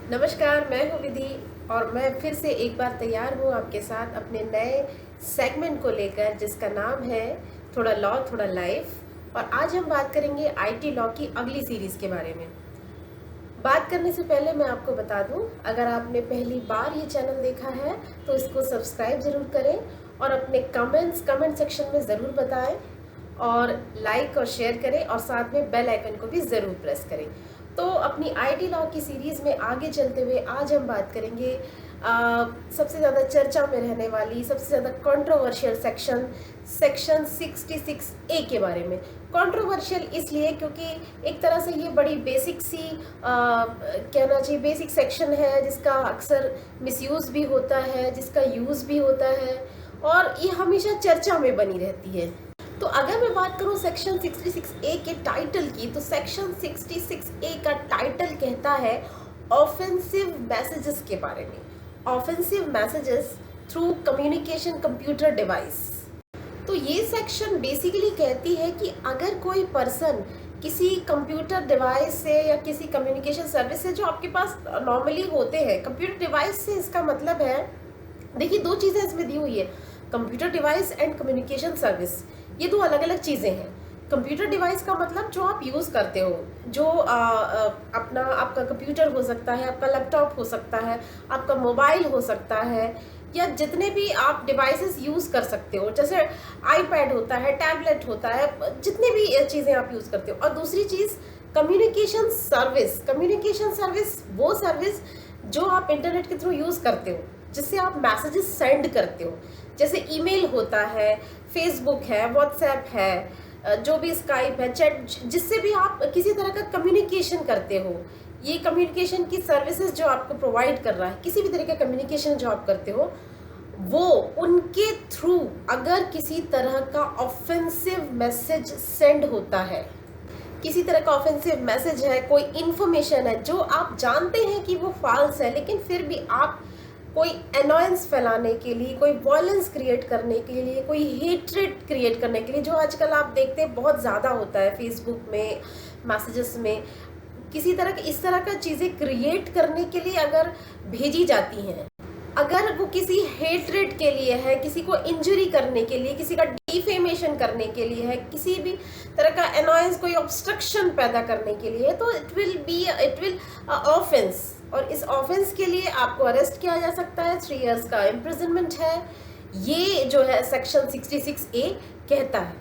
नमस्कार, मैं हूँ विधि और मैं फिर से एक बार तैयार हूँ आपके साथ अपने नए सेगमेंट को लेकर जिसका नाम है थोड़ा लॉ थोड़ा लाइफ। और आज हम बात करेंगे आईटी लॉ की अगली सीरीज़ के बारे में। बात करने से पहले मैं आपको बता दूं, अगर आपने पहली बार ये चैनल देखा है तो इसको सब्सक्राइब ज़रूर करें और अपने कमेंट सेक्शन में ज़रूर बताएं और लाइक और शेयर करें और साथ में बेल आइकन को भी ज़रूर प्रेस करें। तो अपनी आईटी लॉ की सीरीज़ में आगे चलते हुए आज हम बात करेंगे सबसे ज़्यादा चर्चा में रहने वाली, सबसे ज़्यादा कंट्रोवर्शियल सेक्शन 66A के बारे में। कंट्रोवर्शियल इसलिए क्योंकि एक तरह से ये बड़ी बेसिक सी कहना चाहिए बेसिक सेक्शन है जिसका अक्सर मिसयूज़ भी होता है, जिसका यूज़ भी होता है और ये हमेशा चर्चा में बनी रहती है। तो अगर मैं बात करूं सेक्शन 66A के टाइटल की, तो सेक्शन 66A का टाइटल कहता है ऑफेंसिव मैसेजेस के बारे में। Offensive messages through communication computer device. तो ये सेक्शन बेसिकली कहती है कि अगर कोई पर्सन किसी कंप्यूटर डिवाइस से या किसी कम्युनिकेशन सर्विस से जो आपके पास नॉर्मली होते हैं, कंप्यूटर डिवाइस से इसका मतलब है, देखिए दो चीज़ें इसमें दी हुई है, computer device and communication service. ये दो अलग अलग चीज़ें हैं। कंप्यूटर डिवाइस का मतलब जो आप यूज़ करते हो, जो अपना आपका कंप्यूटर हो सकता है, आपका लैपटॉप हो सकता है, आपका मोबाइल हो सकता है, या जितने भी आप डिवाइसेस यूज़ कर सकते हो, जैसे आईपैड होता है, टैबलेट होता है, जितने भी चीज़ें आप यूज़ करते हो। और दूसरी चीज़ कम्युनिकेशन सर्विस। कम्युनिकेशन सर्विस वो सर्विस जो आप इंटरनेट के थ्रू यूज़ करते हो, जिससे आप मैसेजेस सेंड करते हो, जैसे ईमेल होता है, फेसबुक है, व्हाट्सएप है, जो भी स्काइप है, चैट, जिससे भी आप किसी तरह का कम्युनिकेशन करते हो। ये कम्युनिकेशन की सर्विसेज जो आपको प्रोवाइड कर रहा है, किसी भी तरह का कम्युनिकेशन जो आप करते हो, वो उनके थ्रू अगर किसी तरह का ऑफेंसिव मैसेज सेंड होता है, किसी तरह का ऑफेंसिव मैसेज है, कोई इन्फॉर्मेशन है जो आप जानते हैं कि वो फॉल्स है, लेकिन फिर भी आप कोई अनॉयंस फैलाने के लिए, कोई वॉयलेंस क्रिएट करने के लिए, कोई हेट्रेड क्रिएट करने के लिए, जो आजकल आप देखते हैं बहुत ज़्यादा होता है फेसबुक में, मैसेजेस में, किसी तरह की इस तरह का चीज़ें क्रिएट करने के लिए अगर भेजी जाती हैं, अगर वो किसी हेट्रेड के लिए है, किसी को इंजरी करने के लिए, किसी का डिफेमेशन करने के लिए है, किसी भी तरह का अनॉयंस, कोई ऑब्स्ट्रक्शन पैदा करने के लिए, तो इट विल ऑफेंस। और इस ऑफेंस के लिए आपको अरेस्ट किया जा सकता है, 3 इयर्स का इम्प्रिजनमेंट है। ये जो है सेक्शन 66A कहता है।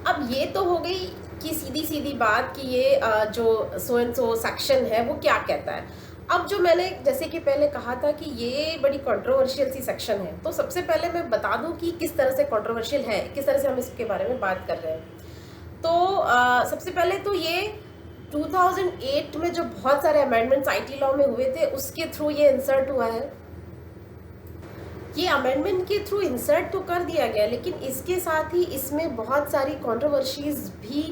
अब ये तो हो गई कि सीधी सीधी बात कि ये जो सो एंड सो सेक्शन है वो क्या कहता है। अब जो मैंने जैसे कि पहले कहा था कि ये बड़ी कंट्रोवर्शियल सी सेक्शन है, तो सबसे पहले मैं बता दूं कि किस तरह से कंट्रोवर्शियल है, किस तरह से हम इसके बारे में बात कर रहे हैं। तो सबसे पहले तो ये 2008 में जो बहुत सारे अमेंडमेंट्स आईटी लॉ में हुए थे, उसके थ्रू ये इंसर्ट हुआ है। ये अमेंडमेंट के थ्रू इंसर्ट तो कर दिया गया, लेकिन इसके साथ ही इसमें बहुत सारी कंट्रोवर्सीज भी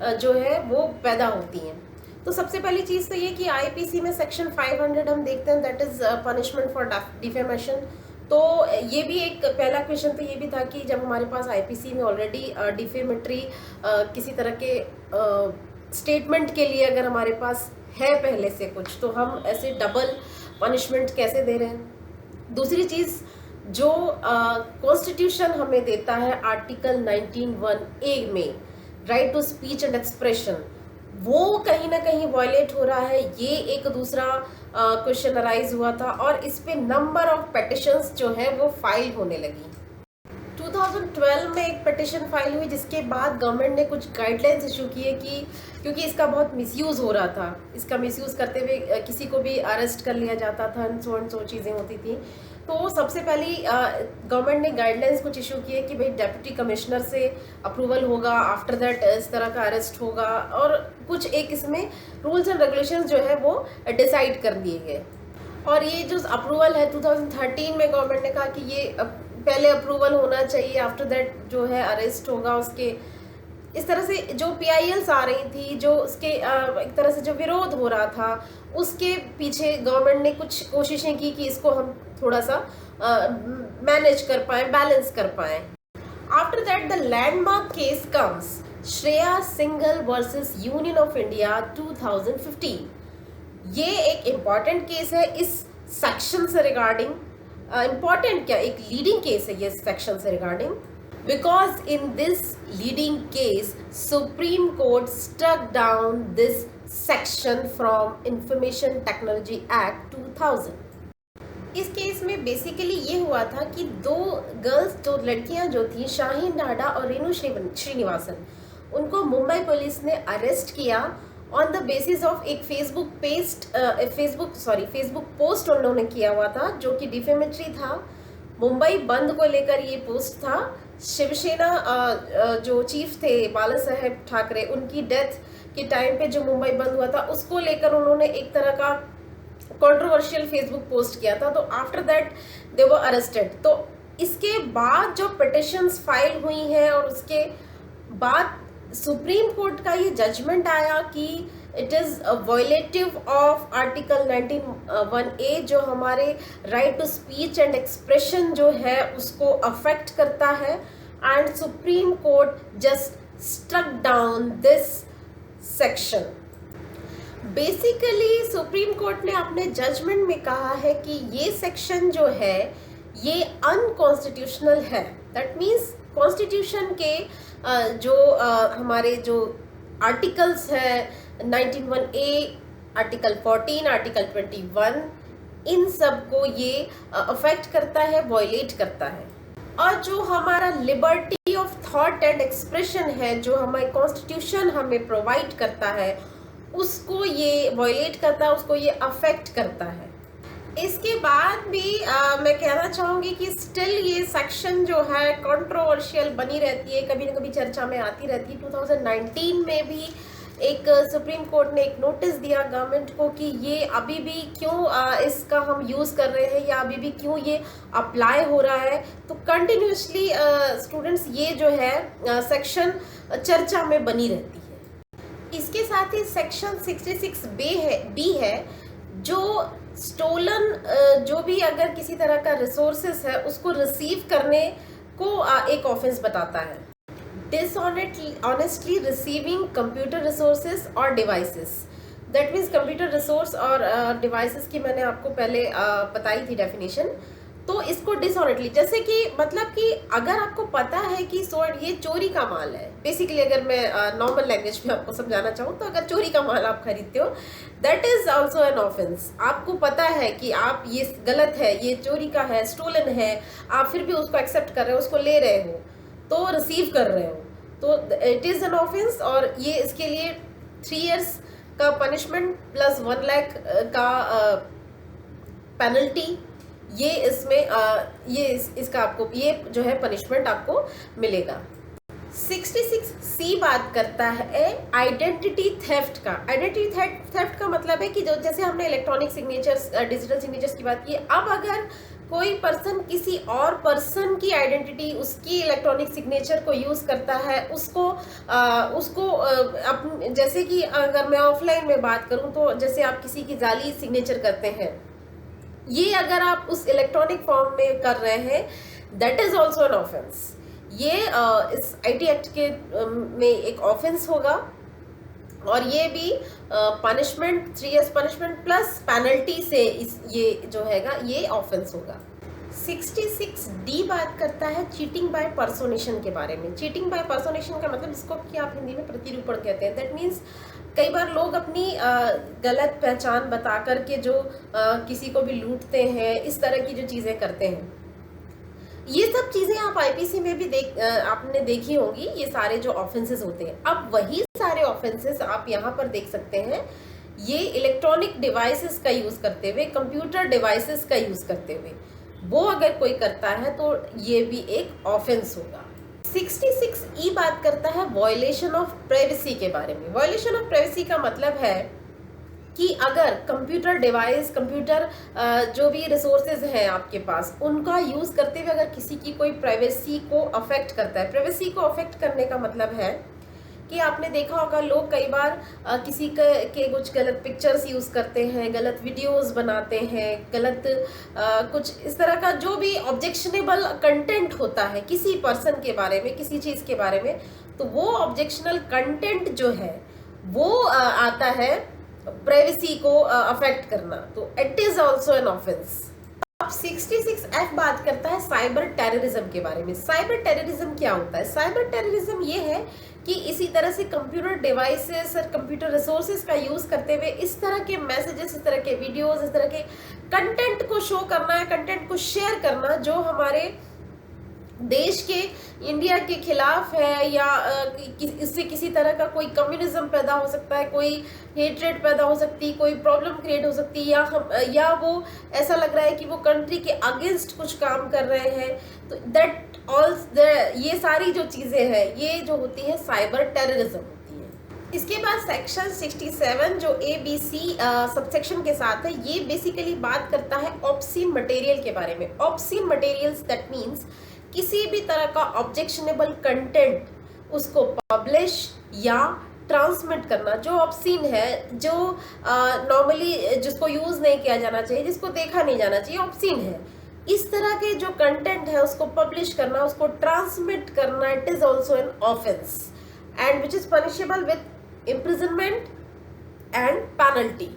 जो है वो पैदा होती हैं। तो सबसे पहली चीज़ तो ये कि आईपीसी में सेक्शन 500 हम देखते हैं, that is punishment for defamation. तो ये भी एक पहला क्वेश्चन तो ये भी था कि जब हमारे पास आईपीसी में ऑलरेडी डिफेमेटरी किसी तरह के स्टेटमेंट के लिए अगर हमारे पास है पहले से कुछ, तो हम ऐसे डबल पनिशमेंट कैसे दे रहे हैं। दूसरी चीज़ जो कॉन्स्टिट्यूशन हमें देता है आर्टिकल 19(1)(a) में, right to speech and expression, वो कहीं ना कहीं वायलेट हो रहा है। ये एक दूसरा क्वेश्चन अराइज हुआ था और इस पे नंबर ऑफ पेटिशंस जो है वो फाइल होने लगी। 2012 में एक पिटिशन फाइल हुई, जिसके बाद गवर्नमेंट ने कुछ गाइडलाइंस इशू किए कि क्योंकि इसका बहुत मिसयूज़ हो रहा था, इसका मिसयूज़ करते हुए किसी को भी अरेस्ट कर लिया जाता था, एंड सो चीज़ें होती थी। तो सबसे पहली गवर्नमेंट ने गाइडलाइंस कुछ इशू किए कि भाई डेप्यूटी कमिश्नर से अप्रूवल होगा, आफ्टर दैट इस तरह का अरेस्ट होगा, और कुछ एक इसमें रूल्स एंड रेगुलेशंस जो है वो डिसाइड कर दिए गए। और ये जो अप्रूवल है 2013 में गवर्नमेंट ने कहा कि ये पहले अप्रूवल होना चाहिए, आफ्टर दैट जो है अरेस्ट होगा उसके। इस तरह से जो पीआईएल्स आ रही थी, जो उसके एक तरह से जो विरोध हो रहा था, उसके पीछे गवर्नमेंट ने कुछ कोशिशें की कि इसको हम थोड़ा सा मैनेज कर पाए, बैलेंस कर पाए। After that the landmark case comes, Shreya Singhal versus union of India 2015। ये एक इम्पॉर्टेंट केस है इस सेक्शन से रिगार्डिंग। इम्पॉर्टेंट क्या, एक लीडिंग केस है ये सेक्शन से regarding, because in this leading case supreme court struck down this section from information technology act 2000। इस केस में बेसिकली ये हुआ था कि दो गर्ल्स, दो लड़कियां जो थी, शाहीन डाडा और रेणु श्रीनिवासन, उनको मुंबई पुलिस ने अरेस्ट किया ऑन द बेसिस ऑफ एक फेसबुक पोस्ट उन्होंने किया हुआ था जो कि डिफेमेटरी था। मुंबई बंद को लेकर ये पोस्ट था। शिवसेना जो चीफ थे बाला साहेब ठाकरे, उनकी डेथ के टाइम पे जो मुंबई बंद हुआ था उसको लेकर उन्होंने एक तरह का कंट्रोवर्शियल फेसबुक पोस्ट किया था। तो after that they were arrested. तो इसके बाद जो पिटिशंस फाइल हुई हैं और उसके बाद सुप्रीम कोर्ट का ये जजमेंट आया कि it is violative of article 19(1)(a) जो हमारे right to speech and expression जो है उसको अफेक्ट करता है। And supreme court just struck down this section. Basically supreme court ने अपने जजमेंट में कहा है कि ये सेक्शन जो है ये अनकॉन्स्टिट्यूशनल है। दैट मीन्स कॉन्स्टिट्यूशन के जो हमारे जो आर्टिकल्स है 19(1)(a), आर्टिकल 14, आर्टिकल 21, इन सब को ये अफेक्ट करता है, वॉयलेट करता है। और जो हमारा liberty of thought and expression है जो हमारे कॉन्स्टिट्यूशन हमें प्रोवाइड करता है उसको ये वॉयलेट करता है, उसको ये अफेक्ट करता है। इसके बाद भी मैं कहना चाहूँगी कि स्टिल ये सेक्शन जो है कंट्रोवर्शियल बनी रहती है, कभी ना कभी चर्चा में आती रहती है। 2019 में भी एक सुप्रीम कोर्ट ने एक नोटिस दिया गवर्नमेंट को कि ये अभी भी क्यों इसका हम यूज़ कर रहे हैं या अभी भी क्यों ये अप्लाई हो रहा है। तो कंटिन्यूसली स्टूडेंट्स ये जो है सेक्शन चर्चा में बनी रहती है। इसके साथ ही सेक्शन 66B है जो स्टोलन जो भी अगर किसी तरह का रिसोर्सेस है उसको रिसीव करने को एक ऑफेंस बताता है। डिसऑनेस्टली रिसीविंग कंप्यूटर रिसोर्सेस और devices, that means computer resource और डिवाइसेस की मैंने आपको पहले बताई थी डेफिनेशन। तो इसको डिसऑनेस्टली, जैसे कि मतलब कि अगर आपको पता है कि ये चोरी का माल है, बेसिकली अगर मैं नॉर्मल लैंग्वेज में आपको समझाना चाहूँ तो अगर चोरी का माल आप खरीदते हो that is also an offence. आपको पता है कि आप ये गलत है, ये चोरी का है, स्टोलन है, आप फिर भी उसको एक्सेप्ट कर रहे हो, उसको ले रहे हो, तो रिसीव कर रहे हो, तो इट इज़ एन ऑफेंस। और ये इसके लिए 3 years का पनिशमेंट प्लस 1 लाख का पेनल्टी, ये इसमें इसका आपको ये जो है पनिशमेंट आपको मिलेगा। 66C बात करता है आइडेंटिटी थेफ्ट का। आइडेंटिटी थेफ्ट का मतलब है कि जो जैसे हमने इलेक्ट्रॉनिक सिग्नेचर्स, डिजिटल सिग्नेचर्स की बात की, अब अगर कोई पर्सन किसी और पर्सन की आइडेंटिटी, उसकी इलेक्ट्रॉनिक सिग्नेचर को यूज़ करता है, जैसे कि अगर मैं ऑफलाइन में बात करूं तो जैसे आप किसी की जाली सिग्नेचर करते हैं, ये अगर आप उस इलेक्ट्रॉनिक फॉर्म में कर रहे हैं that is also an offence. ये इस IT एक्ट के में एक ऑफेंस होगा और ये भी punishment 3 years punishment plus penalty से ये जो हैगा ये ऑफेंस होगा। 66D बात करता है चीटिंग बाय पर्सोनेशन के बारे में। चीटिंग बाय पर्सोनेशन का मतलब इसको कि आप हिंदी में प्रतिरूपण कहते हैं। दैट मीन्स कई बार लोग अपनी गलत पहचान बता करके जो किसी को भी लूटते हैं, इस तरह की जो चीज़ें करते हैं, ये सब चीज़ें आप IPC में भी आपने देखी होंगी। ये सारे जो ऑफेंसेस होते हैं, अब वही सारे ऑफेंसेस आप यहाँ पर देख सकते हैं। ये इलेक्ट्रॉनिक डिवाइसेस का यूज़ करते हुए, कंप्यूटर डिवाइसेस का यूज़ करते हुए वो अगर कोई करता है तो ये भी एक ऑफेंस होगा। 66E बात करता है वॉयलेशन ऑफ प्राइवेसी के बारे में। वॉयलेशन ऑफ प्राइवेसी का मतलब है कि अगर कंप्यूटर डिवाइस, कंप्यूटर जो भी रिसोर्सेज हैं आपके पास, उनका यूज़ करते हुए अगर किसी की कोई प्राइवेसी को अफेक्ट करता है। प्राइवेसी को अफेक्ट करने का मतलब है कि आपने देखा होगा लोग कई बार किसी के कुछ गलत पिक्चर्स यूज़ करते हैं, गलत वीडियोस बनाते हैं, गलत कुछ इस तरह का जो भी ऑब्जेक्शनेबल कंटेंट होता है किसी पर्सन के बारे में, किसी चीज़ के बारे में, तो वो ऑब्जेक्शनल कंटेंट जो है वो आता है प्राइवेसी को अफेक्ट करना, तो it is also an offence. अब 66F बात करता है साइबर टेररिज्म के बारे में। साइबर टेररिज्म क्या होता है? साइबर टेररिज्म ये है कि इसी तरह से कंप्यूटर डिवाइसेस और कंप्यूटर रिसोर्सेज का यूज करते हुए इस तरह के मैसेजेस, इस तरह के वीडियोस, इस तरह के कंटेंट को शो करना है, कंटेंट को शेयर करना जो हमारे देश के, इंडिया के खिलाफ है, या इससे किसी तरह का कोई कम्युनिज्म पैदा हो सकता है, कोई हेट्रेड पैदा हो सकती है, कोई प्रॉब्लम क्रिएट हो सकती है, या वो ऐसा लग रहा है कि वो कंट्री के अगेंस्ट कुछ काम कर रहे हैं। तो दैट ऑल ये सारी जो चीज़ें हैं ये जो होती है साइबर टेररिज्म होती है। इसके बाद सेक्शन 67 जो ABC सबसेक्शन के साथ है, ये बेसिकली बात करता है ऑब्सीन मटेरियल के बारे में। ऑब्सीन मटेरियल्स दैट मीन्स किसी भी तरह का ऑब्जेक्शनेबल कंटेंट उसको पब्लिश या ट्रांसमिट करना जो ऑब्सीन है, जो नॉर्मली जिसको यूज नहीं किया जाना चाहिए, जिसको देखा नहीं जाना चाहिए, ऑब्सीन है, इस तरह के जो कंटेंट है उसको पब्लिश करना, उसको ट्रांसमिट करना, it is also an offence and which is punishable with imprisonment and penalty.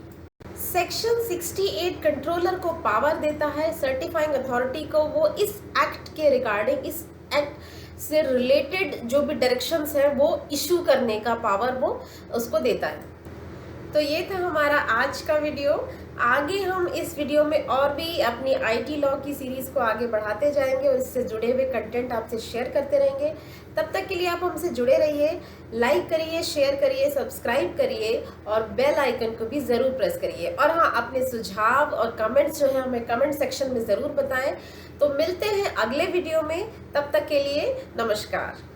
Section 68 controller को पावर देता है, सर्टिफाइंग अथॉरिटी को, वो इस एक्ट के रिगार्डिंग, इस एक्ट से रिलेटेड जो भी डायरेक्शंस है वो इशू करने का पावर वो उसको देता है। तो ये था हमारा आज का वीडियो। आगे हम इस वीडियो में और भी अपनी IT लॉ की सीरीज़ को आगे बढ़ाते जाएंगे और इससे जुड़े हुए कंटेंट आपसे शेयर करते रहेंगे। तब तक के लिए आप हमसे जुड़े रहिए, लाइक करिए, शेयर करिए, सब्सक्राइब करिए और बेल आइकन को भी ज़रूर प्रेस करिए। और हाँ, अपने सुझाव और कमेंट्स जो है हमें कमेंट सेक्शन में ज़रूर बताएं। तो मिलते हैं अगले वीडियो में, तब तक के लिए नमस्कार।